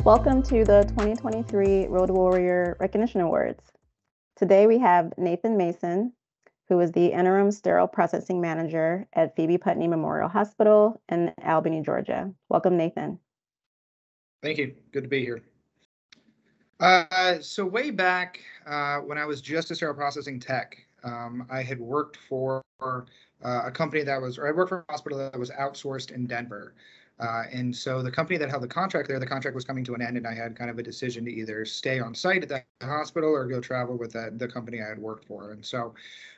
Welcome to the 2023 Road Warrior Recognition Awards. Today we have Nathan Mason, who is the Interim Sterile Processing Manager at Phoebe Putney Memorial Hospital in Albany, Georgia. Welcome, Nathan. Thank you. Good to be here. So way back when I was just a sterile processing tech, I had worked for a company I worked for a hospital that was outsourced in Denver. And so the company that held the contract there, the contract was coming to an end, and I had kind of a decision to either stay on site at the hospital or go travel with the company I had worked for. And so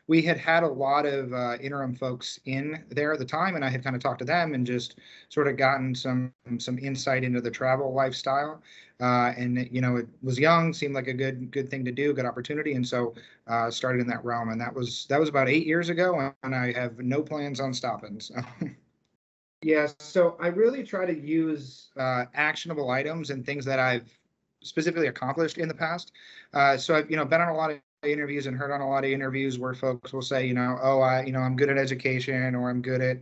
we had a lot of interim folks in there at the time, and I had kind of talked to them and just sort of gotten some insight into the travel lifestyle. And it was young, seemed like a good thing to do, good opportunity, and so started in that realm. And that was about 8 years ago, and I have no plans on stopping. So. Yeah, so I really try to use actionable items and things that I've specifically accomplished in the past. So I've been on a lot of interviews and heard on a lot of interviews where folks will say, I'm good at education, or I'm good at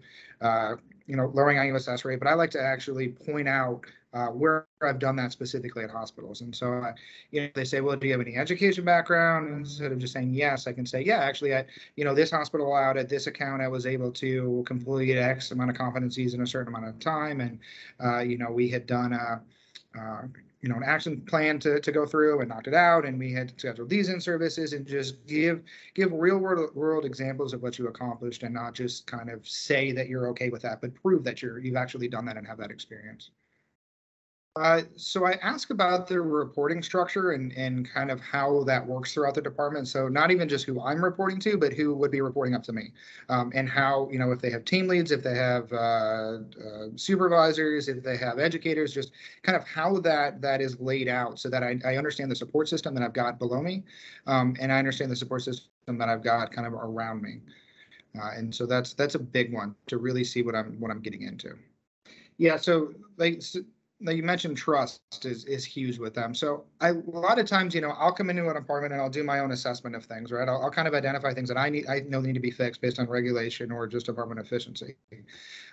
lowering IUSS rate. But I like to actually point out where I've done that specifically at hospitals. And so they say, well, do you have any education background? And instead of just saying yes, I can say, yeah, actually, this hospital out at this account, I was able to complete X amount of competencies in a certain amount of time. And we had done an action plan to go through and knocked it out, and we had scheduled these in services, and just give real world examples of what you accomplished, and not just kind of say that you're okay with that, but prove that you've actually done that and have that experience. So I ask about the reporting structure and kind of how that works throughout the department. So not even just who I'm reporting to, but who would be reporting up to me, and how, if they have team leads, if they have supervisors, if they have educators, just kind of how that is laid out, so that I understand the support system that I've got below me, and I understand the support system that I've got kind of around me. And so that's a big one, to really see what I'm getting into. Yeah, so now you mentioned trust is huge with them. So a lot of times, I'll come into an apartment and I'll do my own assessment of things, right? I'll kind of identify things that I know need to be fixed based on regulation or just apartment efficiency.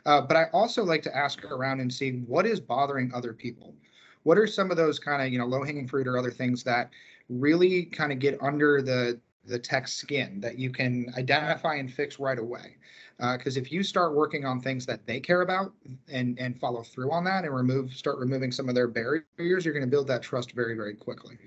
But I also like to ask around and see what is bothering other people. What are some of those kind of, low hanging fruit or other things that really kind of get under the tech skin that you can identify and fix right away? Because if you start working on things that they care about and follow through on that and start removing some of their barriers, you're going to build that trust very, very quickly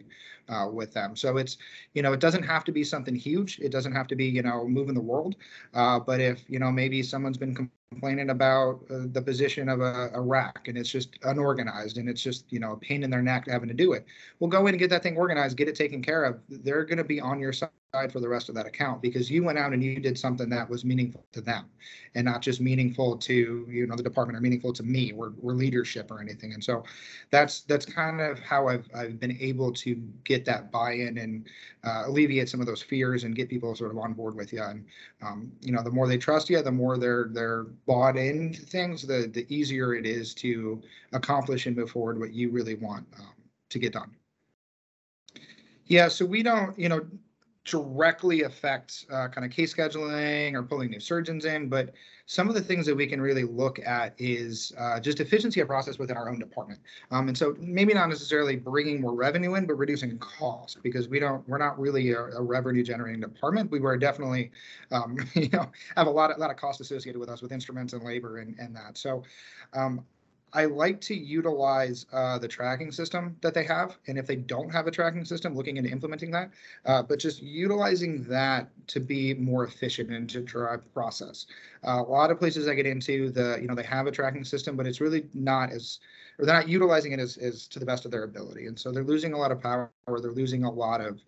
with them. So it's, it doesn't have to be something huge. It doesn't have to be, moving the world. But if, maybe someone's been complaining about the position of a rack, and it's just unorganized, and it's just, a pain in their neck having to do it. We'll go in and get that thing organized, get it taken care of. They're going to be on your side for the rest of that account, because you went out and you did something that was meaningful to them, and not just meaningful to the department, or meaningful to me, or leadership or anything. And so that's kind of how I've been able to get that buy-in and alleviate some of those fears and get people sort of on board with you. And the more they trust you, the more they're bought into things, the easier it is to accomplish and move forward what you really want to get done. Yeah, so we don't, directly affect kind of case scheduling or pulling new surgeons in, but some of the things that we can really look at is just efficiency of process within our own department. And so maybe not necessarily bringing more revenue in, but reducing cost, because we're not really a revenue generating department. We were definitely, have a lot of cost associated with us, with instruments and labor and that. So I like to utilize the tracking system that they have. And if they don't have a tracking system, looking into implementing that, but just utilizing that to be more efficient and to drive the process. A lot of places I get into, they have a tracking system, but it's really not or they're not utilizing it as to the best of their ability. And so they're losing a lot of power. They're losing a lot of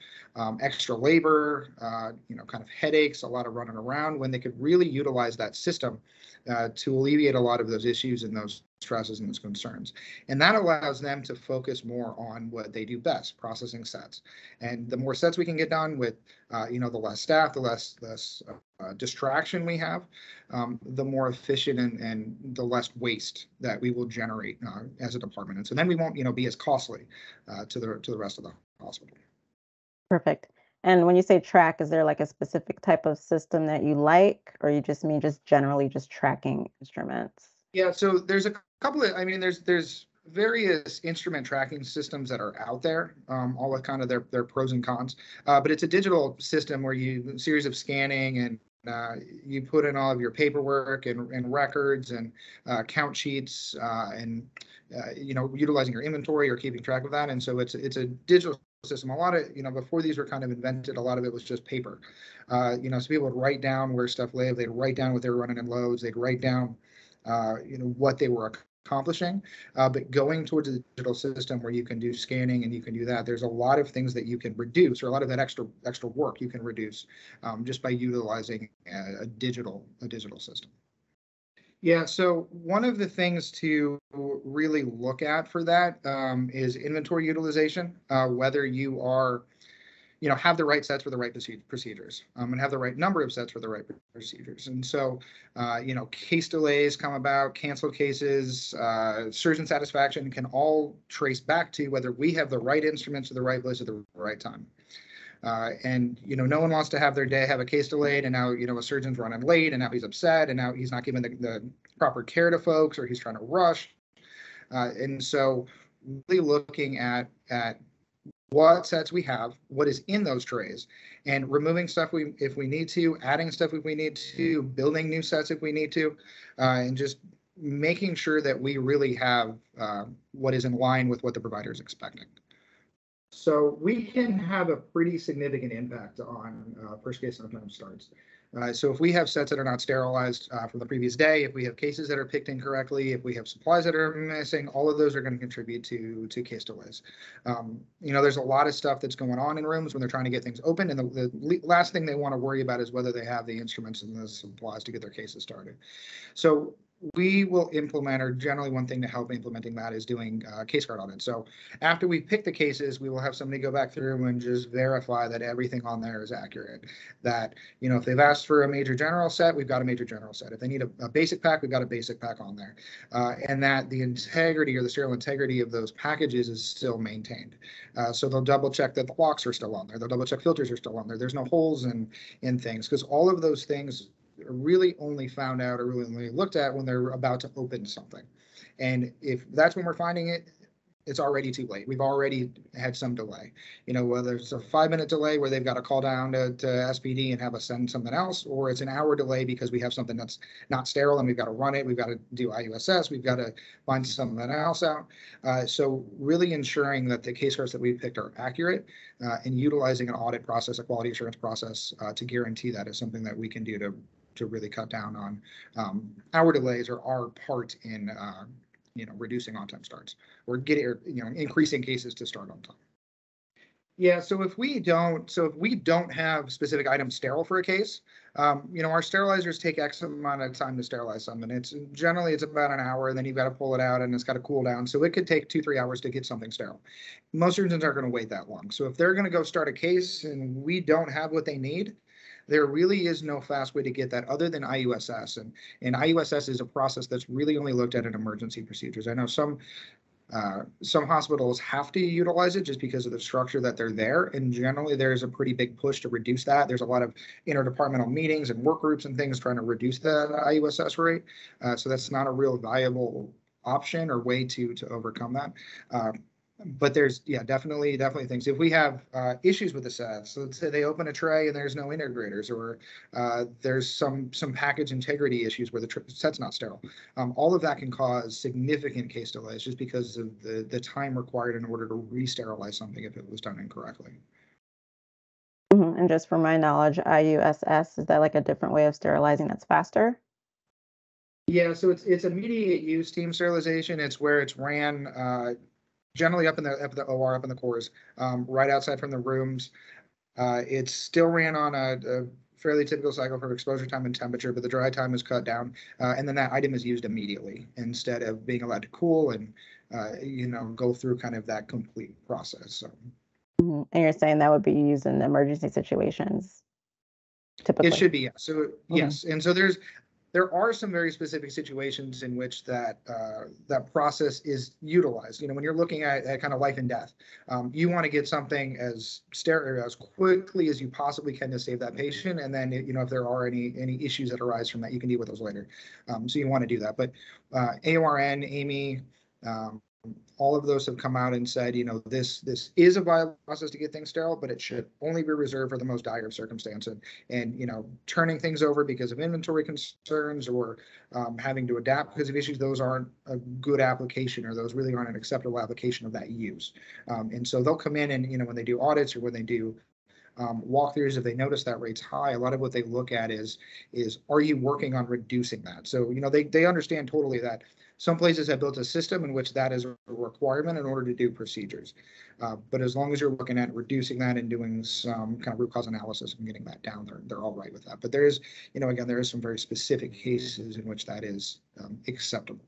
extra labor, kind of headaches, a lot of running around, when they could really utilize that system to alleviate a lot of those issues and those stresses and those concerns. And that allows them to focus more on what they do best, processing sets. And the more sets we can get done with, the less staff, the less distraction we have, the more efficient and the less waste that we will generate as a department. And so then we won't, be as costly to the rest of the hospital. Perfect. And when you say track, is there like a specific type of system that you like, or you just mean just generally just tracking instruments? Yeah, so there's a couple of, there's various instrument tracking systems that are out there, all with kind of their pros and cons. But it's a digital system where you series of scanning and you put in all of your paperwork and records and count sheets and utilizing your inventory or keeping track of that. And so it's a digital system. A lot of before these were kind of invented, a lot of it was just paper. So people would write down where stuff lived. They'd write down what they were running in loads. They'd write down what they were accomplishing, but going towards a digital system where you can do scanning and you can do that, there's a lot of things that you can reduce, or a lot of that extra work you can reduce just by utilizing a digital system. Yeah, so one of the things to really look at for that is inventory utilization, whether you are have the right sets for the right procedures and have the right number of sets for the right procedures. And so, case delays come about, canceled cases, surgeon satisfaction can all trace back to whether we have the right instruments to the right place at the right time. And no one wants to have their day have a case delayed, and now a surgeon's running late, and now he's upset, and now he's not giving the proper care to folks, or he's trying to rush. And so, really looking at what sets we have, what is in those trays, and removing stuff if we need to, adding stuff if we need to, building new sets if we need to, and just making sure that we really have what is in line with what the provider is expecting. So we can have a pretty significant impact on first case on time starts. So if we have sets that are not sterilized from the previous day, if we have cases that are picked incorrectly, if we have supplies that are missing, all of those are going to contribute to case delays. There's a lot of stuff that's going on in rooms when they're trying to get things open, and the last thing they want to worry about is whether they have the instruments and the supplies to get their cases started. So we will implement, or generally one thing to help implementing that is doing case card audits. So after we pick the cases, we will have somebody go back through and just verify that everything on there is accurate. That, if they've asked for a major general set, we've got a major general set. If they need a basic pack, we've got a basic pack on there. And that the integrity, or the sterile integrity of those packages, is still maintained. So they'll double check that the locks are still on there. They'll double check filters are still on there. There's no holes in things, because all of those things are really only found out or really only looked at when they're about to open something. And if that's when we're finding it, it's already too late. We've already had some delay. Whether it's a 5-minute delay where they've got to call down to SPD and have us send something else, or it's an hour delay because we have something that's not sterile and we've got to run it, we've got to do IUSS, we've got to find something else out. So really ensuring that the case cards that we've picked are accurate and utilizing an audit process, a quality assurance process to guarantee that is something that we can do to really cut down on our delays or our part in reducing on-time starts, or increasing cases to start on time. Yeah, so if we don't have specific items sterile for a case, our sterilizers take X amount of time to sterilize something. It's about an hour, and then you've got to pull it out and it's got to cool down. So it could take 2-3 hours to get something sterile. Most surgeons aren't going to wait that long. So if they're going to go start a case and we don't have what they need, there really is no fast way to get that other than IUSS. And IUSS is a process that's really only looked at in emergency procedures. I know some hospitals have to utilize it just because of the structure that they're there. And generally, there's a pretty big push to reduce that. There's a lot of interdepartmental meetings and work groups and things trying to reduce the IUSS rate. So that's not a real viable option or way to overcome that. But there's definitely things. If we have issues with the sets, so let's say they open a tray and there's no integrators, or there's some package integrity issues where the set's not sterile, all of that can cause significant case delays just because of the time required in order to re-sterilize something if it was done incorrectly. And just from my knowledge, IUSS, is that like a different way of sterilizing that's faster? Yeah, so it's immediate use team sterilization. It's where it's ran generally up in the OR, up in the cores, right outside from the rooms. It's still ran on a fairly typical cycle for exposure time and temperature, but the dry time is cut down, and then that item is used immediately instead of being allowed to cool and go through kind of that complete process. So. And you're saying that would be used in emergency situations, typically? It should be, yes. So yes, and so there are some very specific situations in which that process is utilized. When you're looking at kind of life and death, you want to get something as sterile as quickly as you possibly can to save that patient. And then, if there are any issues that arise from that, you can deal with those later. So you want to do that. But AORN, AMI, all of those have come out and said, this is a viable process to get things sterile, but it should only be reserved for the most dire of circumstances. And turning things over because of inventory concerns or having to adapt because of issues, those aren't a good application, or those really aren't an acceptable application of that use. And so they'll come in and when they do audits or when they do walkthroughs, if they notice that rate's high, a lot of what they look at is are you working on reducing that? So they understand totally that some places have built a system in which that is a requirement in order to do procedures. But as long as you're looking at reducing that and doing some kind of root cause analysis and getting that down, they're all right with that. But there is, again, there is some very specific cases in which that is acceptable.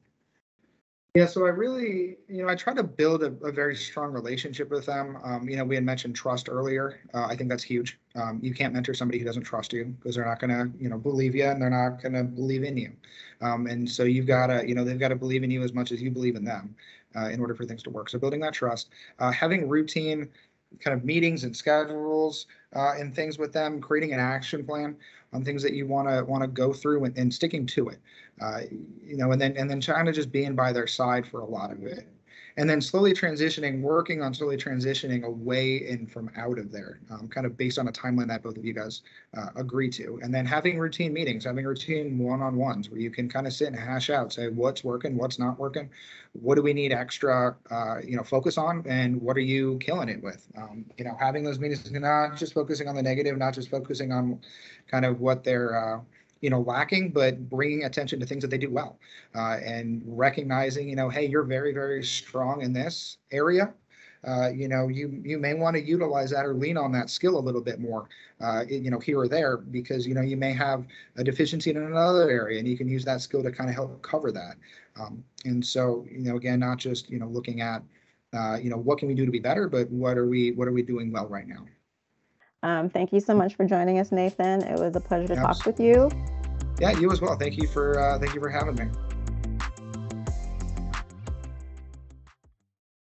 Yeah, so I really, I try to build a very strong relationship with them. We had mentioned trust earlier. I think that's huge. You can't mentor somebody who doesn't trust you because they're not going to, believe you, and they're not going to believe in you. And so you've got to, they've got to believe in you as much as you believe in them in order for things to work. So building that trust, having routine kind of meetings and schedules and things with them, creating an action plan on things that you want to go through and sticking to it, and then trying to just being by their side for a lot of it. And then working on slowly transitioning away and from out of there, kind of based on a timeline that both of you guys agree to. And then having routine meetings, having routine one-on-ones where you can kind of sit and hash out, say what's working, what's not working, what do we need extra, focus on, and what are you killing it with? Having those meetings, not just focusing on the negative, not just focusing on kind of what they're lacking, but bringing attention to things that they do well, and recognizing, hey, you're very, very strong in this area. You may want to utilize that or lean on that skill a little bit more, here or there, because, you may have a deficiency in another area and you can use that skill to kind of help cover that. And so, again, not just, looking at, what can we do to be better, but what are we doing well right now? Thank you so much for joining us, Nathan. It was a pleasure to talk with you. Yeah, you as well. Thank you for having me.